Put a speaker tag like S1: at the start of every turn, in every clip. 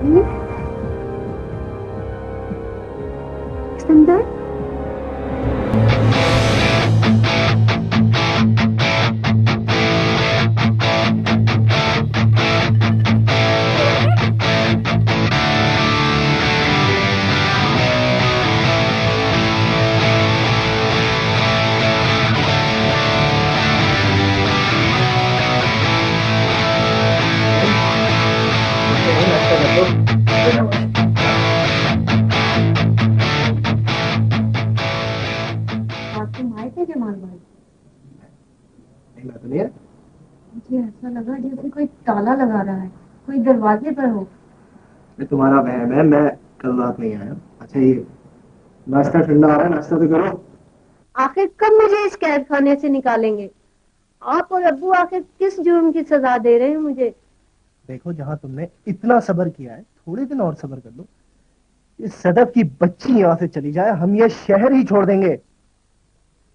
S1: सुंदर, आप तुम आए थे जमाल भाई? मुझे ऐसा लगा जैसे कोई ताला लगा रहा है, कोई दरवाजे पर हो।
S2: तुम्हारा वहम है, मैं कल रात नहीं आया। अच्छा ये नाश्ता ठंडा आ रहा है, नाश्ता तो करो।
S1: आखिर कब मुझे इस कैद खाने से निकालेंगे? आप और अब्बू आखिर किस जुर्म की सजा दे रहे हैं मुझे?
S2: देखो, जहां तुमने इतना सब्र किया है, थोड़े दिन और सब्र कर लो। इस सदफ की बच्ची यहाँ से चली जाए, हम ये शहर ही छोड़ देंगे।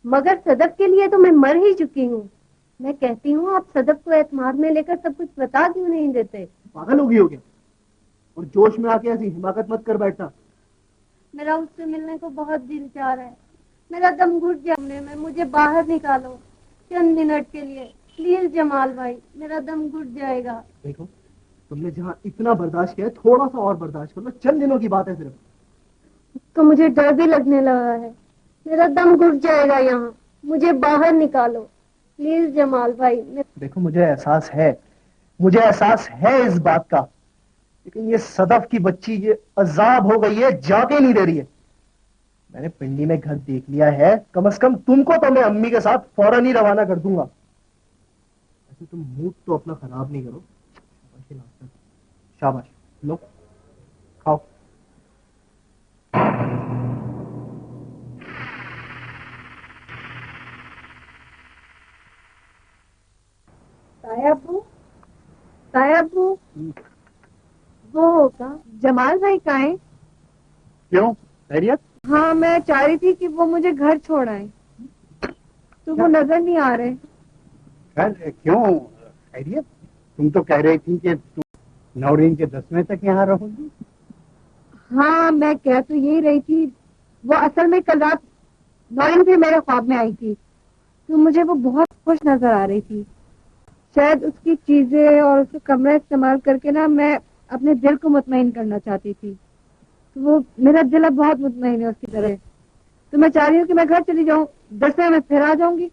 S1: मगर सदफ के लिए तो मैं मर ही चुकी हूँ। मैं कहती हूँ आप सदफ को एतमाद में लेकर सब कुछ बता क्यों नहीं देते?
S2: पागल हो गई हो क्या? और जोश में आके ऐसी हिमाकत मत कर बैठना।
S1: मेरा उससे मिलने को बहुत दिल चाह रहा है। मेरा दम घुट जाने में, मुझे बाहर निकालो चंद मिनट के लिए, प्लीज जमाल भाई, मेरा दम घुट जाएगा।
S2: देखो, तुमने जहाँ इतना बर्दाश्त किया है, थोड़ा सा और बर्दाश्त कर लो। चंद दिनों की बात है सिर्फ।
S1: तो मुझे डर भी लगने लगा है, मेरा दम घुट जाएगा यहाँ, मुझे बाहर निकालो प्लीज जमाल भाई।
S2: देखो, मुझे एहसास है इस बात का, लेकिन ये सदफ की बच्ची ये अजाब हो गई है, जाके नहीं दे रही है। मैंने पिंडी में घर देख लिया है, कम से कम तुमको तो मैं अम्मी के साथ फौरन ही रवाना कर दूंगा। ऐसे तुम मूड तो अपना खराब नहीं करो। शाबाश, लो खाओ।
S1: तायाबू, वो होगा जमाल भाई कहाँ है?
S2: क्यों, खैरियत?
S1: हाँ, मैं चाह रही थी कि वो मुझे घर छोड़ आए, तो वो नजर नहीं आ रहे।
S3: क्यों खैरियत? तुम तो कह रही थी कि तुम नौरीन के 10वें तक यहाँ रहोगी।
S1: हाँ, मैं कह तो यही रही थी। वो असल में कल रात नौरीन भी मेरे ख्वाब में आई थी, तो मुझे वो बहुत खुश नजर आ रही थी। शायद उसकी चीजें और उसका कमरा इस्तेमाल करके ना मैं अपने दिल को मुतमईन करना चाहती थी। तो वो मेरा दिल अब बहुत मुतमईन है उसकी तरह। तो मैं चाह रही हूँ कि मैं घर चली जाऊँ, 10वें में फिर आ जाऊंगी।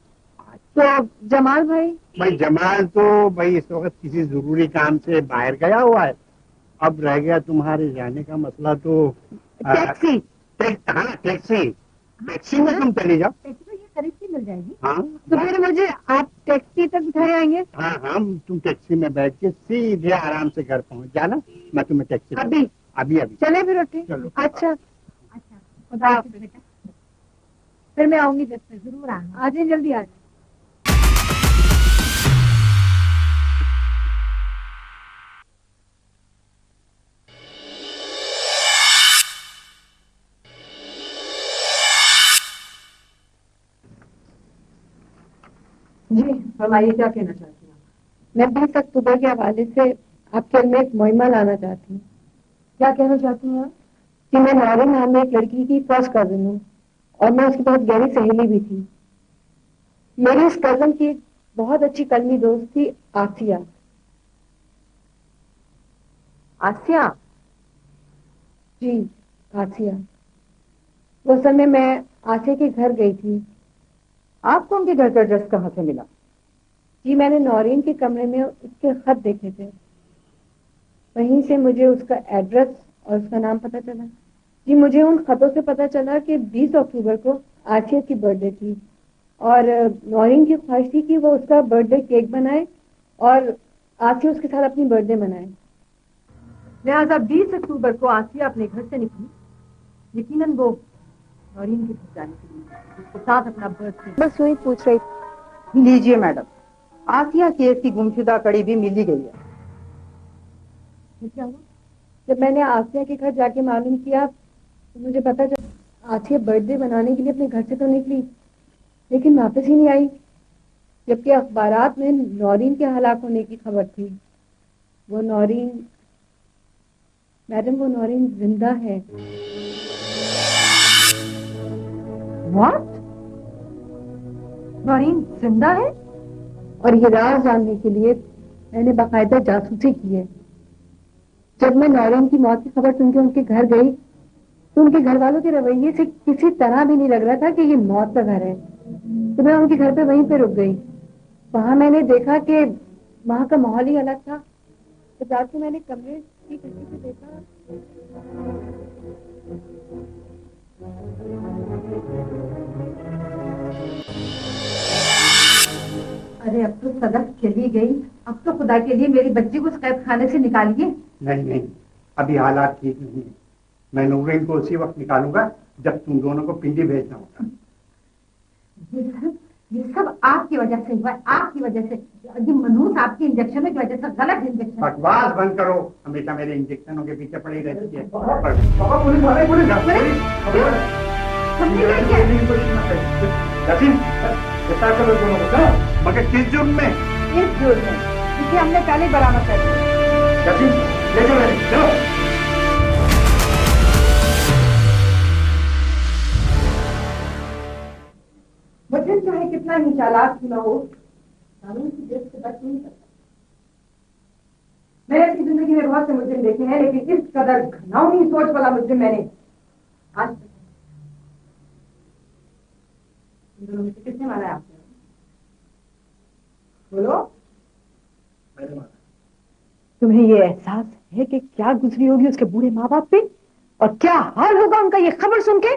S1: तो जमाल भाई
S3: जमाल तो भाई इस वक्त किसी जरूरी काम से बाहर गया हुआ है। अब रह गया तुम्हारे जाने का मसला तो
S1: टैक्सी।
S3: हाँ, टैक्सी में तुम चली जाओ।
S1: टैक्सी तो ये करीब से मिल जाएगी।
S3: हाँ,
S1: तो फिर मुझे आप टैक्सी तक बिठाए आएंगे?
S3: हाँ हाँ, तुम टैक्सी में बैठ के सीधे आराम से घर पहुंच जाना। मैं तुम्हें टैक्सी
S1: अभी
S3: अभी
S1: चले फिर उठे।
S3: चलो।
S1: अच्छा, खुदा हाफिज़ बेटा। फिर मैं आऊंगी 10 में, जरूर आना। आ जाए, जल्दी आ जाए। जी फरमाइए, क्या कहना चाहती हैं? मैं 20 अक्टूबर के हवाले से आपके में एक मुहिमा लाना चाहती हूँ। क्या कहना चाहती हैं आप? कि मैं नौरीन नाम में एक लड़की की फर्स्ट कजन हूँ, और मैं उसकी बहुत गहरी सहेली भी थी। मेरी इस कजन की एक बहुत अच्छी कलमी दोस्त थी, आसिया। आसिया? जी, आसिया। उस समय मैं आसिया के घर गई थी। आपको उनके घर का एड्रेस कहाँ से मिला? जी, मैंने नौरीन के कमरे में उसके खत देखे थे, वहीं से मुझे उसका एड्रेस और उसका नाम पता चला। जी, मुझे उन खतों से पता चला कि 20 अक्टूबर को आसिया की बर्थडे थी, और नौरीन की ख्वाहिश थी कि वो उसका बर्थडे केक बनाए और आसिया उसके साथ अपनी बर्थडे मनाए। लिहाजा 20 अक्टूबर को आसिया अपने घर से निकली, यकीनन वो नौरीन के घर जाने के लिए, उसके साथ अपना बर्थडे। बस वही पूछ रही थी।
S4: लीजिए मैडम, आसिया केस की गुमशुदा कड़ी भी मिल ही गई है।
S1: क्या हुआ? जब मैंने आसिया के घर जाके मालूम किया तो मुझे पता चला आसिया बर्थडे मनाने के लिए अपने घर से तो निकली, लेकिन वापस ही नहीं आई, जबकि अखबारात में नौरीन के हलाक होने की खबर थी। वो नौरीन मैडम वो नौरीन जिंदा है। What? नौरीन जिंदा है? और ये राज जानने के लिए मैंने बाकायदा जासूसी की है। जब मैं नौरीन की मौत की खबर सुनकर उनके घर गई तो उनके घर वालों के रवैये से किसी तरह भी नहीं लग रहा था कि ये मौत का घर है। तो मैं उनके घर पे वहीं पे रुक गई। वहां मैंने देखा कि वहां का माहौल ही अलग था। तो रात को मैंने कमरे की खिड़की से देखा। अरे अब तो सदफ चली गई। अब तो खुदा के लिए मेरी बच्ची को कैद खाने से निकालिए।
S3: नहीं नहीं, अभी हालात ठीक नहीं है। मैं नूरीन को उसी वक्त निकालूंगा जब तुम दोनों को पिंडी भेजना होगा।
S1: ये सब आपकी वजह से हुआ है, आपकी वजह से। ये मनूस आपके इंजेक्शनों की वजह से, गलत इंजेक्शन।
S3: बकवास बंद करो, हमेशा मेरे इंजेक्शनों के पीछे पड़ी रहती है। मगर किस जुर्म में?
S1: इस जुर्म में जिसे हमने पहले बरामद कर दिया।
S3: ले चलो।
S1: वचन चाहे कितना ही चालाक क्यों न हो, कानून की गिरफ्त से बच नहीं सकता। मैंने अपनी जिंदगी में बहुत से मुजरिम देखे हैं, लेकिन इस कदर घिनौनी सोच वाला मुजरिम मैंने आज तक। इन दोनों में से किसने मारा है आपने? बोलो। तुम्हें ये एहसास है कि क्या गुजरी होगी उसके बूढ़े माँ बाप पे, और क्या हाल होगा उनका ये खबर सुन के?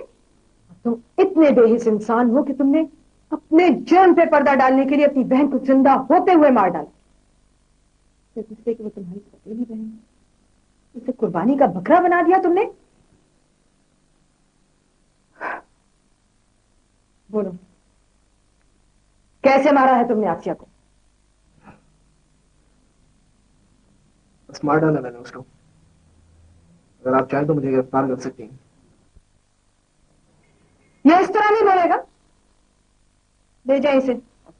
S1: तुम इतने बेहिस इंसान हो कि तुमने अपने जुर्म पे पर्दा डालने के लिए अपनी बहन को जिंदा होते हुए मार डाला। सिर्फ इसलिए कि वो तुम्हारी अकेली बहन है, उसे कुर्बानी का बकरा बना दिया तुमने। बोलो, कैसे मारा है तुमने आसिया को?
S2: बस मार डाला मैंने उसको। अगर आप चाहें तो मुझे गिरफ्तार कर सकती हैं।
S1: ये इस तरह नहीं बोलेगा। ले जाए इसे,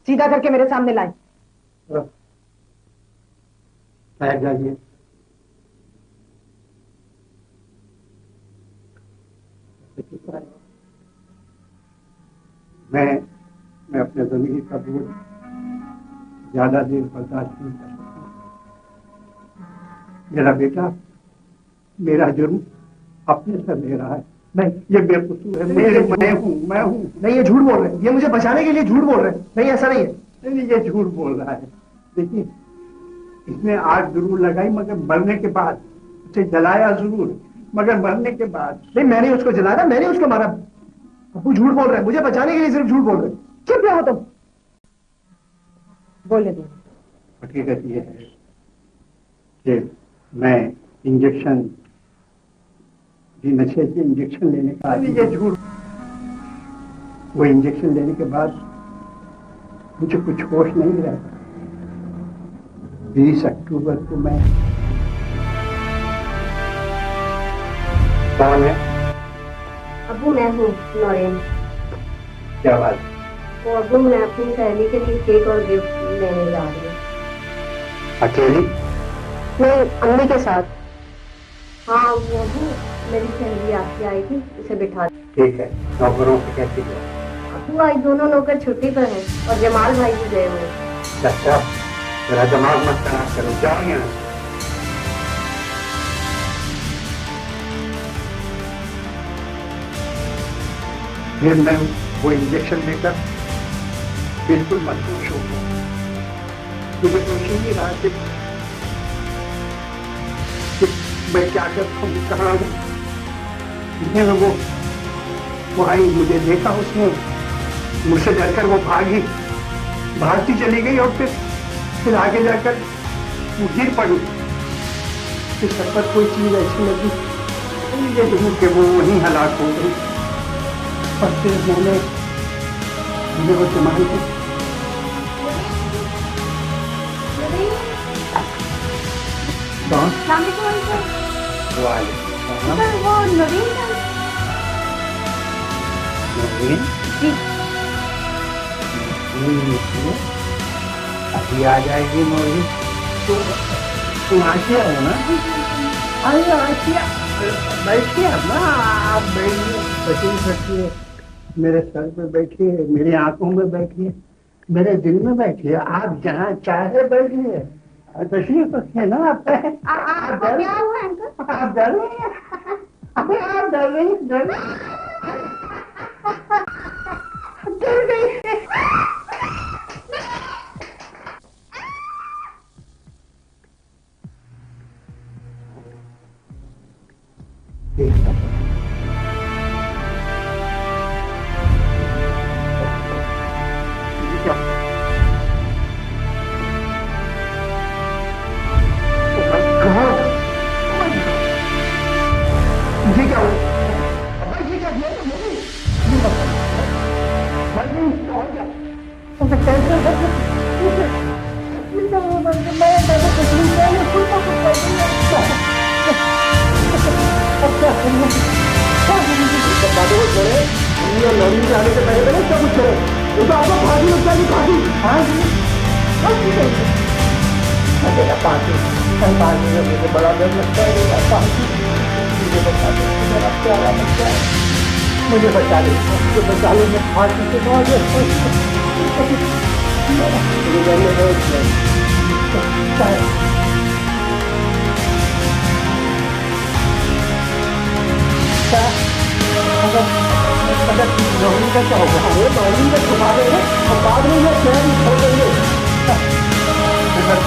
S1: सीधा करके मेरे सामने लाए।
S3: ठहर जाइए। मैं अपने ज़मीर का बोझ ज्यादा देर बर्दाश्त नहीं कर सकता। मेरा बेटा मेरा जुर्म अपने सर ले रहा है। नहीं, ये बेकसूर है। मैं हूँ।
S2: नहीं, ये झूठ बोल रहे हैं। ये मुझे बचाने के लिए झूठ बोल रहे हैं। नहीं, ऐसा नहीं है।
S3: नहीं, ये झूठ बोल रहा है। देखिए, इसने आग जरूर लगाई, मगर मरने के बाद। उसे जलाया जरूर, मगर मरने के बाद।
S2: नहीं, मैंने उसको जलाया, मैंने उसको मारा। अबू झूठ बोल रहे हैं, मुझे बचाने के लिए सिर्फ झूठ बोल रहे हैं।
S1: चुप रहो तुम। बोले दो।
S3: हकीकत ये है कि मैं इंजेक्शन, नशे के इंजेक्शन लेने का, ये झूठ। वो इंजेक्शन लेने के बाद मुझे कुछ होश नहीं रहता। 20 अक्टूबर को मैं। कौन है?
S5: अबू, मैं हूँ नौरीन।
S3: क्या बात?
S5: वो अबू, मैं अपनी सहेली के लिए केक और गिफ्ट लेने जा रही हूँ।
S3: अकेली?
S5: मैं अम्मी के साथ। हाँ, वो अबू, मेरी सहेली आपकी आई थी, उसे बिठा।
S3: ठीक है, नौकरों से कैसी है?
S5: अबू, आज दोनों नौकर छुट्टी पर हैं और जमाल भाई भी गए हुए हैं।
S3: अच्छा, मेरा दिमाग मत खराब करो, जाओ यहाँ से। फिर मैं वो इंजेक्शन लेकर बिल्कुल महसूस हो गया। मुझे सोच ही नहीं रहा कि मैं क्या करता हूँ, कहाँ हूँ। वो आई, मुझे देखा उसने, मुझसे डरकर वो भागती चली गई, और फिर आगे जाकर वो गिर पड़ी। फिर सर पर कोई चीज ऐसी लगी, ये देखूं कि वो वहीं हलाक हो गई। और फिर मैंने वो जमाई को अभी आ जाएगी। तुम आके हो ना? अरे आसिया, बैठिए ना, आप बैठिए, मेरे सर पे बैठिए, मेरी आंखों में बैठिए, मेरे दिल में बैठिए, आप जहाँ चाहे बैठिए। तशरीफ रखिए ना। आप
S5: क्या हुआ अंकल?
S3: आप डर रही हैं? अबे आप डर रही हैं? डर रही हैं? ये क्या हुआ? अब्बा ये क्या हुआ? जाने से पहले सब कुछ करो। ये तो आपको फांसी लग जाएगी, फांसी। फांसी में मुझे बड़ा डर लगता है। फांसी मुझे बता दो, मेरा प्यारा बच्चा है, मुझे बचा ले, मुझे बचा ले। मैं फांसी से बहुत अगर नौकरी का क्या होगा? अरे नौकरी का छुपा रहे हैं और बाद में ये शहर छोड़ देंगे। जो कुछ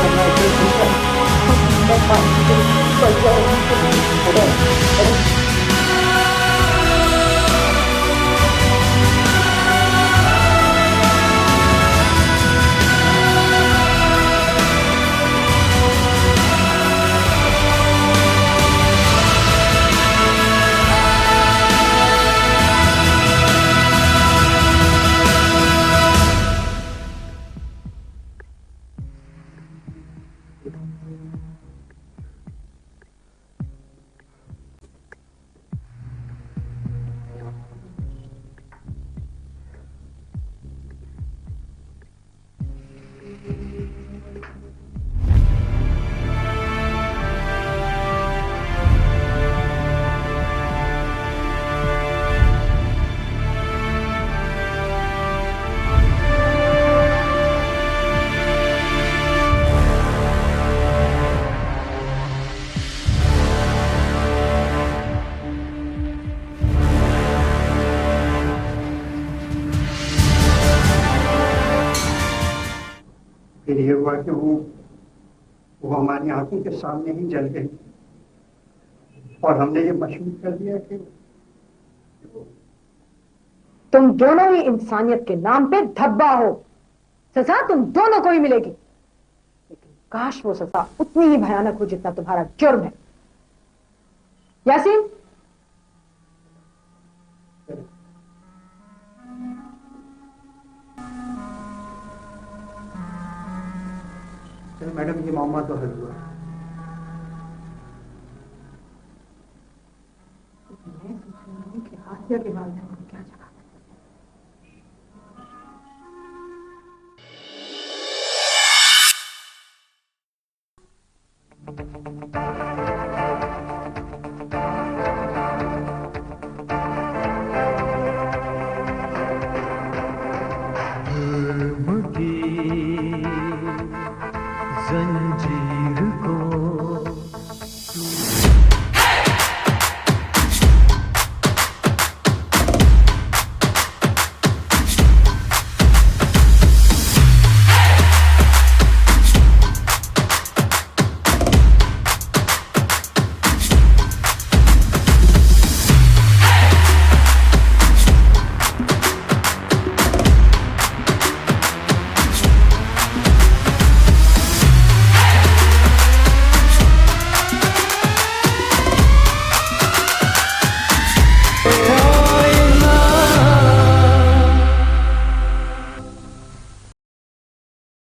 S3: करना है ठीक है। फिर ये हुआ कि वो हमारी आंखों के सामने ही जल गई और हमने ये मशहूर कर दिया कि
S1: तुम दोनों ही इंसानियत के नाम पे धब्बा हो। सजा तुम दोनों को ही मिलेगी, लेकिन काश वो सजा उतनी ही भयानक हो जितना तुम्हारा जुर्म है। यासीन,
S3: चलो मैडम, ये मामला तो हल हुआ।
S1: मैं सोच रही हूँ कि हासिया के हाल है